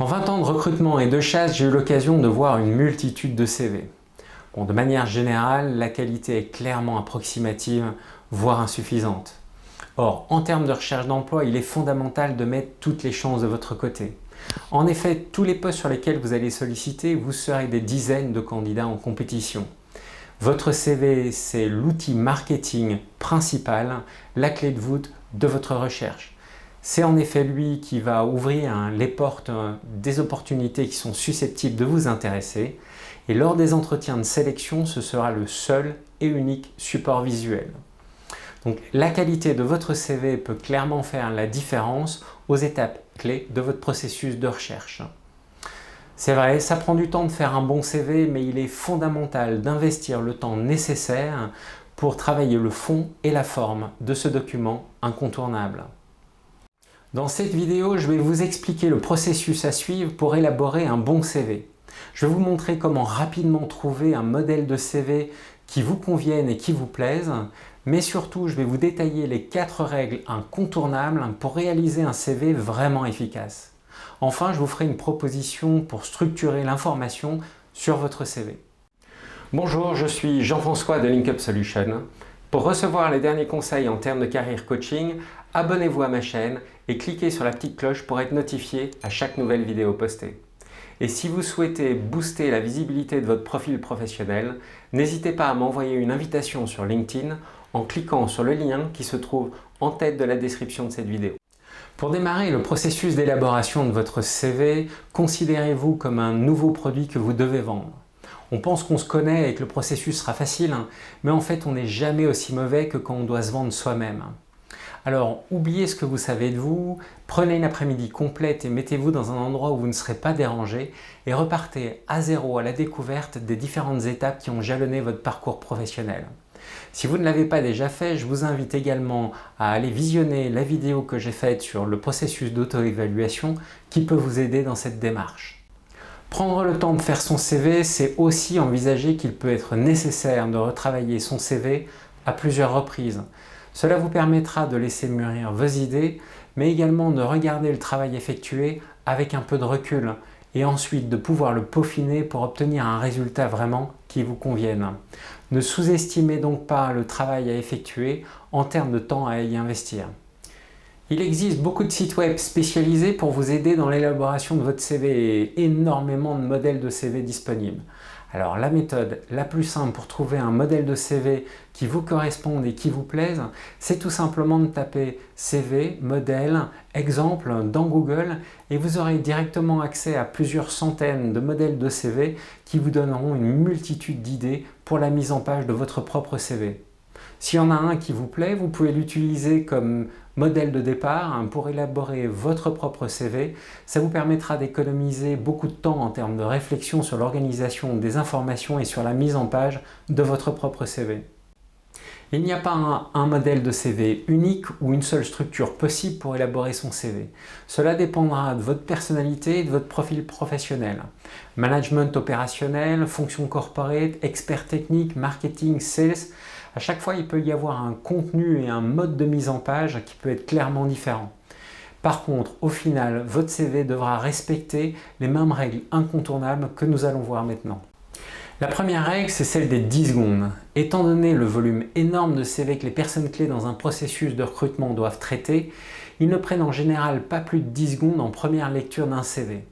En 20 ans de recrutement et de chasse, j'ai eu l'occasion de voir une multitude de CV. Bon, de manière générale, la qualité est clairement approximative, voire insuffisante. Or, en termes de recherche d'emploi, il est fondamental de mettre toutes les chances de votre côté. En effet, tous les postes sur lesquels vous allez solliciter, vous serez des dizaines de candidats en compétition. Votre CV, c'est l'outil marketing principal, la clé de voûte de votre recherche. C'est en effet lui qui va ouvrir les portes des opportunités qui sont susceptibles de vous intéresser. Et lors des entretiens de sélection, ce sera le seul et unique support visuel. Donc la qualité de votre CV peut clairement faire la différence aux étapes clés de votre processus de recherche. C'est vrai, ça prend du temps de faire un bon CV, mais il est fondamental d'investir le temps nécessaire pour travailler le fond et la forme de ce document incontournable. Dans cette vidéo, je vais vous expliquer le processus à suivre pour élaborer un bon CV. Je vais vous montrer comment rapidement trouver un modèle de CV qui vous convienne et qui vous plaise, mais surtout, je vais vous détailler les 4 règles incontournables pour réaliser un CV vraiment efficace. Enfin, je vous ferai une proposition pour structurer l'information sur votre CV. Bonjour, je suis Jean-François de LinkUp Solutions. Pour recevoir les derniers conseils en termes de carrière coaching, abonnez-vous à ma chaîne et cliquez sur la petite cloche pour être notifié à chaque nouvelle vidéo postée. Et si vous souhaitez booster la visibilité de votre profil professionnel, n'hésitez pas à m'envoyer une invitation sur LinkedIn en cliquant sur le lien qui se trouve en tête de la description de cette vidéo. Pour démarrer le processus d'élaboration de votre CV, considérez-vous comme un nouveau produit que vous devez vendre. On pense qu'on se connaît et que le processus sera facile, mais en fait on n'est jamais aussi mauvais que quand on doit se vendre soi-même. Alors oubliez ce que vous savez de vous, prenez une après-midi complète et mettez-vous dans un endroit où vous ne serez pas dérangé et repartez à zéro à la découverte des différentes étapes qui ont jalonné votre parcours professionnel. Si vous ne l'avez pas déjà fait, je vous invite également à aller visionner la vidéo que j'ai faite sur le processus d'auto-évaluation qui peut vous aider dans cette démarche. Prendre le temps de faire son CV, c'est aussi envisager qu'il peut être nécessaire de retravailler son CV à plusieurs reprises. Cela vous permettra de laisser mûrir vos idées, mais également de regarder le travail effectué avec un peu de recul et ensuite de pouvoir le peaufiner pour obtenir un résultat vraiment qui vous convienne. Ne sous-estimez donc pas le travail à effectuer en termes de temps à y investir. Il existe beaucoup de sites web spécialisés pour vous aider dans l'élaboration de votre CV et énormément de modèles de CV disponibles. Alors la méthode la plus simple pour trouver un modèle de CV qui vous corresponde et qui vous plaise, c'est tout simplement de taper CV, modèle, exemple dans Google et vous aurez directement accès à plusieurs centaines de modèles de CV qui vous donneront une multitude d'idées pour la mise en page de votre propre CV. S'il y en a un qui vous plaît, vous pouvez l'utiliser comme modèle de départ pour élaborer votre propre CV. Ça vous permettra d'économiser beaucoup de temps en termes de réflexion sur l'organisation des informations et sur la mise en page de votre propre CV. Il n'y a pas un modèle de CV unique ou une seule structure possible pour élaborer son CV. Cela dépendra de votre personnalité et de votre profil professionnel. Management opérationnel, fonction corporate, expert technique, marketing, sales. À chaque fois, il peut y avoir un contenu et un mode de mise en page qui peut être clairement différent. Par contre, au final, votre CV devra respecter les mêmes règles incontournables que nous allons voir maintenant. La première règle, c'est celle des 10 secondes. Étant donné le volume énorme de CV que les personnes clés dans un processus de recrutement doivent traiter, ils ne prennent en général pas plus de 10 secondes en première lecture d'un CV.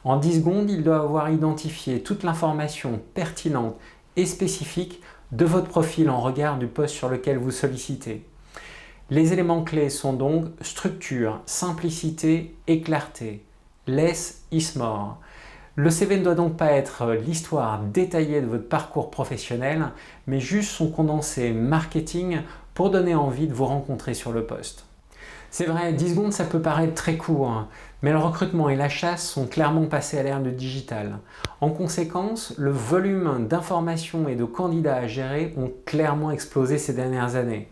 En 10 secondes, ils doivent avoir identifié toute l'information pertinente et spécifique de votre profil en regard du poste sur lequel vous sollicitez. Les éléments clés sont donc structure, simplicité et clarté. Less is more. Le CV ne doit donc pas être l'histoire détaillée de votre parcours professionnel, mais juste son condensé marketing pour donner envie de vous rencontrer sur le poste. C'est vrai, 10 secondes ça peut paraître très court, mais le recrutement et la chasse sont clairement passés à l'ère du digital. En conséquence, le volume d'informations et de candidats à gérer ont clairement explosé ces dernières années.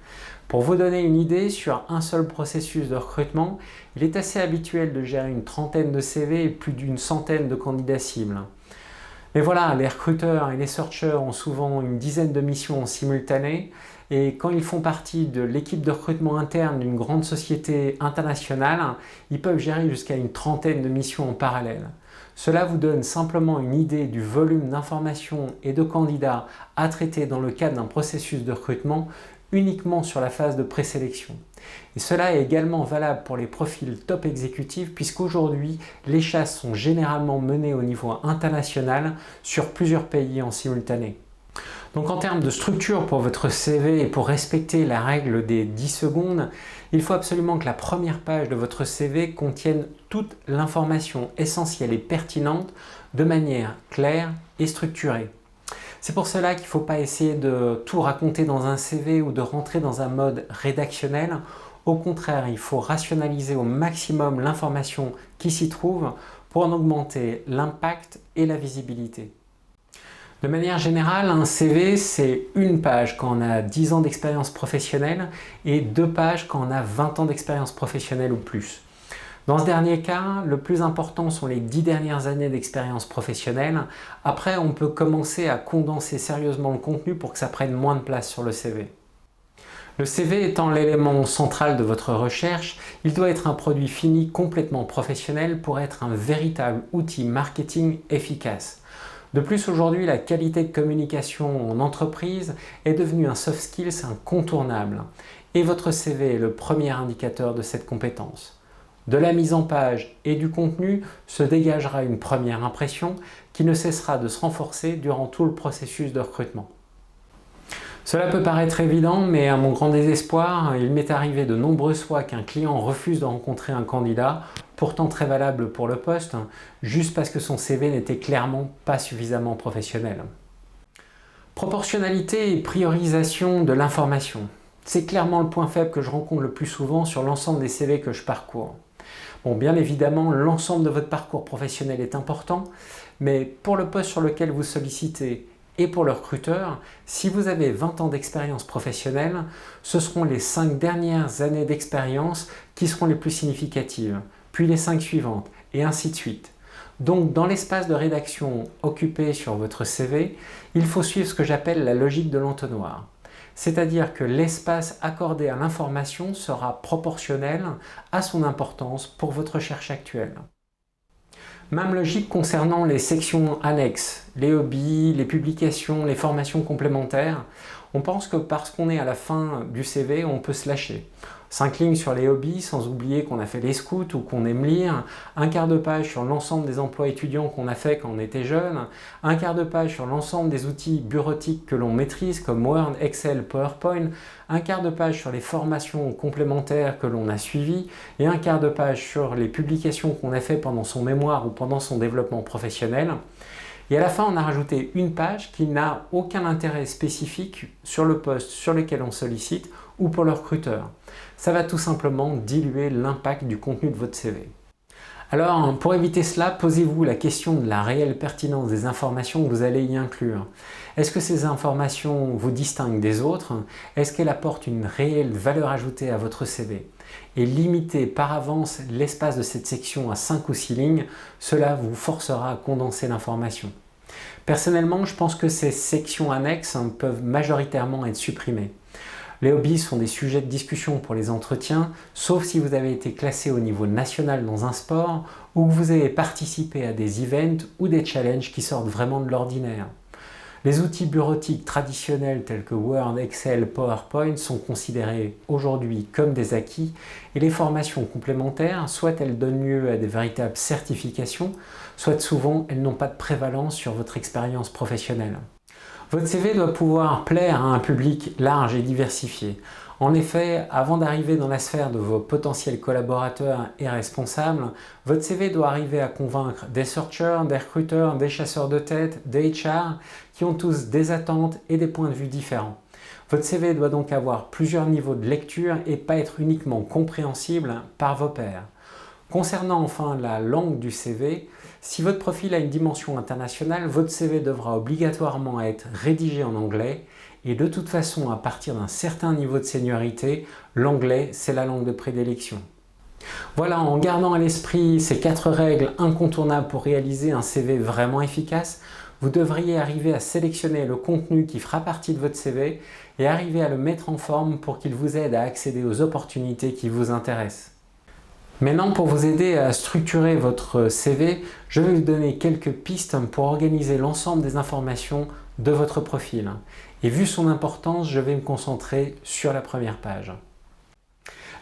Pour vous donner une idée, sur un seul processus de recrutement, il est assez habituel de gérer une trentaine de CV et plus d'une centaine de candidats cibles. Mais voilà, les recruteurs et les searchers ont souvent une dizaine de missions en simultané et quand ils font partie de l'équipe de recrutement interne d'une grande société internationale, ils peuvent gérer jusqu'à une trentaine de missions en parallèle. Cela vous donne simplement une idée du volume d'informations et de candidats à traiter dans le cadre d'un processus de recrutement uniquement sur la phase de présélection. Et cela est également valable pour les profils top exécutifs puisqu'aujourd'hui, les chasses sont généralement menées au niveau international sur plusieurs pays en simultané. Donc en termes de structure pour votre CV et pour respecter la règle des 10 secondes, il faut absolument que la première page de votre CV contienne toute l'information essentielle et pertinente de manière claire et structurée. C'est pour cela qu'il ne faut pas essayer de tout raconter dans un CV ou de rentrer dans un mode rédactionnel. Au contraire, il faut rationaliser au maximum l'information qui s'y trouve pour en augmenter l'impact et la visibilité. De manière générale, un CV, c'est une page quand on a 10 ans d'expérience professionnelle et 2 pages quand on a 20 ans d'expérience professionnelle ou plus. Dans ce dernier cas, le plus important sont les 10 dernières années d'expérience professionnelle. Après, on peut commencer à condenser sérieusement le contenu pour que ça prenne moins de place sur le CV. Le CV étant l'élément central de votre recherche, il doit être un produit fini complètement professionnel pour être un véritable outil marketing efficace. De plus, aujourd'hui, la qualité de communication en entreprise est devenue un soft skills incontournable et votre CV est le premier indicateur de cette compétence. De la mise en page et du contenu se dégagera une première impression qui ne cessera de se renforcer durant tout le processus de recrutement. Cela peut paraître évident, mais à mon grand désespoir, il m'est arrivé de nombreuses fois qu'un client refuse de rencontrer un candidat, pourtant très valable pour le poste, juste parce que son CV n'était clairement pas suffisamment professionnel. Proportionnalité et priorisation de l'information. C'est clairement le point faible que je rencontre le plus souvent sur l'ensemble des CV que je parcours. Bon, bien évidemment, l'ensemble de votre parcours professionnel est important, mais pour le poste sur lequel vous sollicitez et pour le recruteur, si vous avez 20 ans d'expérience professionnelle, ce seront les 5 dernières années d'expérience qui seront les plus significatives, puis les 5 suivantes, et ainsi de suite. Donc, dans l'espace de rédaction occupé sur votre CV, il faut suivre ce que j'appelle la logique de l'entonnoir. C'est-à-dire que l'espace accordé à l'information sera proportionnel à son importance pour votre recherche actuelle. Même logique concernant les sections annexes, les hobbies, les publications, les formations complémentaires. On pense que parce qu'on est à la fin du CV, on peut se lâcher. 5 lignes sur les hobbies, sans oublier qu'on a fait les scouts ou qu'on aime lire, un quart de page sur l'ensemble des emplois étudiants qu'on a fait quand on était jeune, un quart de page sur l'ensemble des outils bureautiques que l'on maîtrise comme Word, Excel, PowerPoint, un quart de page sur les formations complémentaires que l'on a suivies et un quart de page sur les publications qu'on a fait pendant son mémoire ou pendant son développement professionnel. Et à la fin, on a rajouté une page qui n'a aucun intérêt spécifique sur le poste sur lequel on sollicite ou pour le recruteur. Ça va tout simplement diluer l'impact du contenu de votre CV. Alors, pour éviter cela, posez-vous la question de la réelle pertinence des informations que vous allez y inclure. Est-ce que ces informations vous distinguent des autres? Est-ce qu'elles apportent une réelle valeur ajoutée à votre CV? Et limiter par avance l'espace de cette section à 5 ou 6 lignes, cela vous forcera à condenser l'information. Personnellement, je pense que ces sections annexes peuvent majoritairement être supprimées. Les hobbies sont des sujets de discussion pour les entretiens, sauf si vous avez été classé au niveau national dans un sport ou que vous avez participé à des events ou des challenges qui sortent vraiment de l'ordinaire. Les outils bureautiques traditionnels tels que Word, Excel, PowerPoint sont considérés aujourd'hui comme des acquis et les formations complémentaires, soit elles donnent lieu à des véritables certifications, soit souvent elles n'ont pas de prévalence sur votre expérience professionnelle. Votre CV doit pouvoir plaire à un public large et diversifié. En effet, avant d'arriver dans la sphère de vos potentiels collaborateurs et responsables, votre CV doit arriver à convaincre des searchers, des recruteurs, des chasseurs de tête, des HR, qui ont tous des attentes et des points de vue différents. Votre CV doit donc avoir plusieurs niveaux de lecture et pas être uniquement compréhensible par vos pairs. Concernant enfin la langue du CV, si votre profil a une dimension internationale, votre CV devra obligatoirement être rédigé en anglais et de toute façon, à partir d'un certain niveau de seniorité, l'anglais, c'est la langue de prédilection. Voilà, en gardant à l'esprit ces 4 règles incontournables pour réaliser un CV vraiment efficace, vous devriez arriver à sélectionner le contenu qui fera partie de votre CV et arriver à le mettre en forme pour qu'il vous aide à accéder aux opportunités qui vous intéressent. Maintenant, pour vous aider à structurer votre CV, je vais vous donner quelques pistes pour organiser l'ensemble des informations de votre profil. Et vu son importance, je vais me concentrer sur la première page.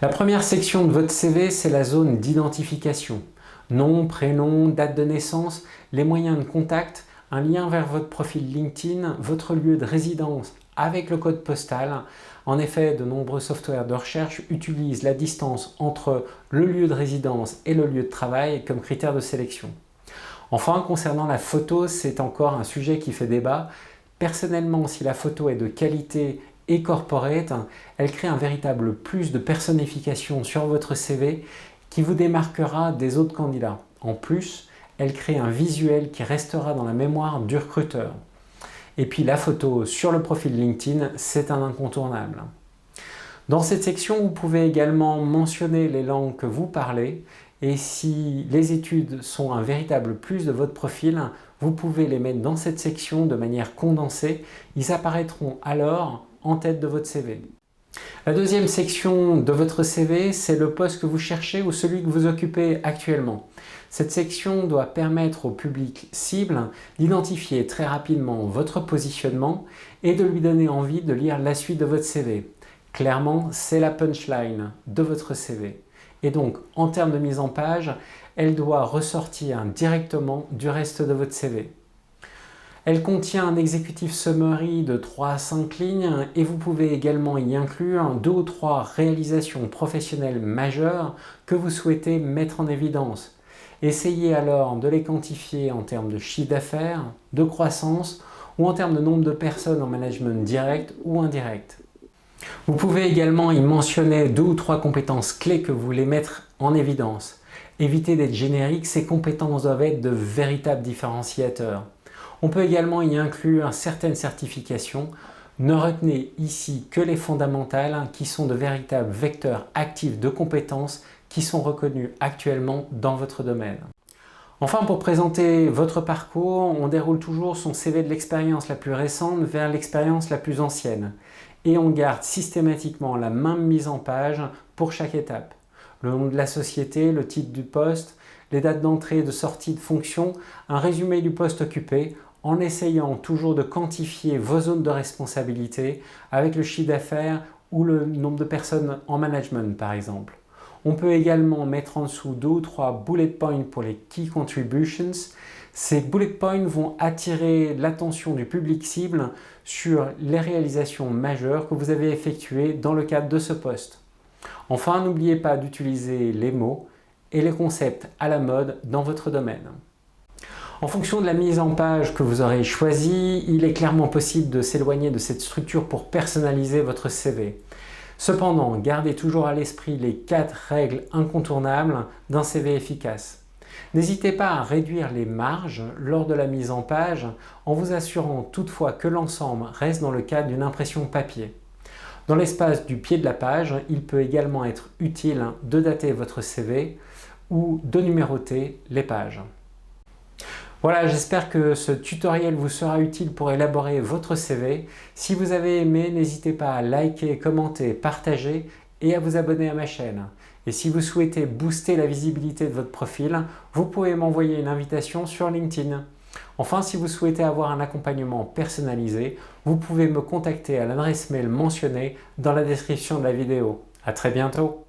La première section de votre CV, c'est la zone d'identification. Nom, prénom, date de naissance, les moyens de contact, un lien vers votre profil LinkedIn, votre lieu de résidence avec le code postal. En effet, de nombreux softwares de recherche utilisent la distance entre le lieu de résidence et le lieu de travail comme critère de sélection. Enfin, concernant la photo, c'est encore un sujet qui fait débat. Personnellement, si la photo est de qualité et corporate, elle crée un véritable plus de personnification sur votre CV qui vous démarquera des autres candidats. En plus, elle crée un visuel qui restera dans la mémoire du recruteur. Et puis la photo sur le profil LinkedIn, c'est un incontournable. Dans cette section, vous pouvez également mentionner les langues que vous parlez et si les études sont un véritable plus de votre profil, vous pouvez les mettre dans cette section de manière condensée. Ils apparaîtront alors en tête de votre CV. La deuxième section de votre CV, c'est le poste que vous cherchez ou celui que vous occupez actuellement. Cette section doit permettre au public cible d'identifier très rapidement votre positionnement et de lui donner envie de lire la suite de votre CV. Clairement, c'est la punchline de votre CV. Et donc, en termes de mise en page, elle doit ressortir directement du reste de votre CV. Elle contient un executive summary de 3 à 5 lignes et vous pouvez également y inclure 2 ou 3 réalisations professionnelles majeures que vous souhaitez mettre en évidence. Essayez alors de les quantifier en termes de chiffre d'affaires, de croissance ou en termes de nombre de personnes en management direct ou indirect. Vous pouvez également y mentionner 2 ou 3 compétences clés que vous voulez mettre en évidence. Évitez d'être générique, ces compétences doivent être de véritables différenciateurs. On peut également y inclure certaines certifications. Ne retenez ici que les fondamentales qui sont de véritables vecteurs actifs de compétences qui sont reconnus actuellement dans votre domaine. Enfin, pour présenter votre parcours, on déroule toujours son CV de l'expérience la plus récente vers l'expérience la plus ancienne. Et on garde systématiquement la même mise en page pour chaque étape. Le nom de la société, le titre du poste, les dates d'entrée et de sortie de fonction, un résumé du poste occupé, en essayant toujours de quantifier vos zones de responsabilité avec le chiffre d'affaires ou le nombre de personnes en management par exemple. On peut également mettre en dessous 2 ou 3 bullet points pour les Key Contributions. Ces bullet points vont attirer l'attention du public cible sur les réalisations majeures que vous avez effectuées dans le cadre de ce poste. Enfin, n'oubliez pas d'utiliser les mots et les concepts à la mode dans votre domaine. En fonction de la mise en page que vous aurez choisie, il est clairement possible de s'éloigner de cette structure pour personnaliser votre CV. Cependant, gardez toujours à l'esprit les 4 règles incontournables d'un CV efficace. N'hésitez pas à réduire les marges lors de la mise en page en vous assurant toutefois que l'ensemble reste dans le cadre d'une impression papier. Dans l'espace du pied de la page, il peut également être utile de dater votre CV ou de numéroter les pages. Voilà, j'espère que ce tutoriel vous sera utile pour élaborer votre CV. Si vous avez aimé, n'hésitez pas à liker, commenter, partager et à vous abonner à ma chaîne. Et si vous souhaitez booster la visibilité de votre profil, vous pouvez m'envoyer une invitation sur LinkedIn. Enfin, si vous souhaitez avoir un accompagnement personnalisé, vous pouvez me contacter à l'adresse mail mentionnée dans la description de la vidéo. À très bientôt!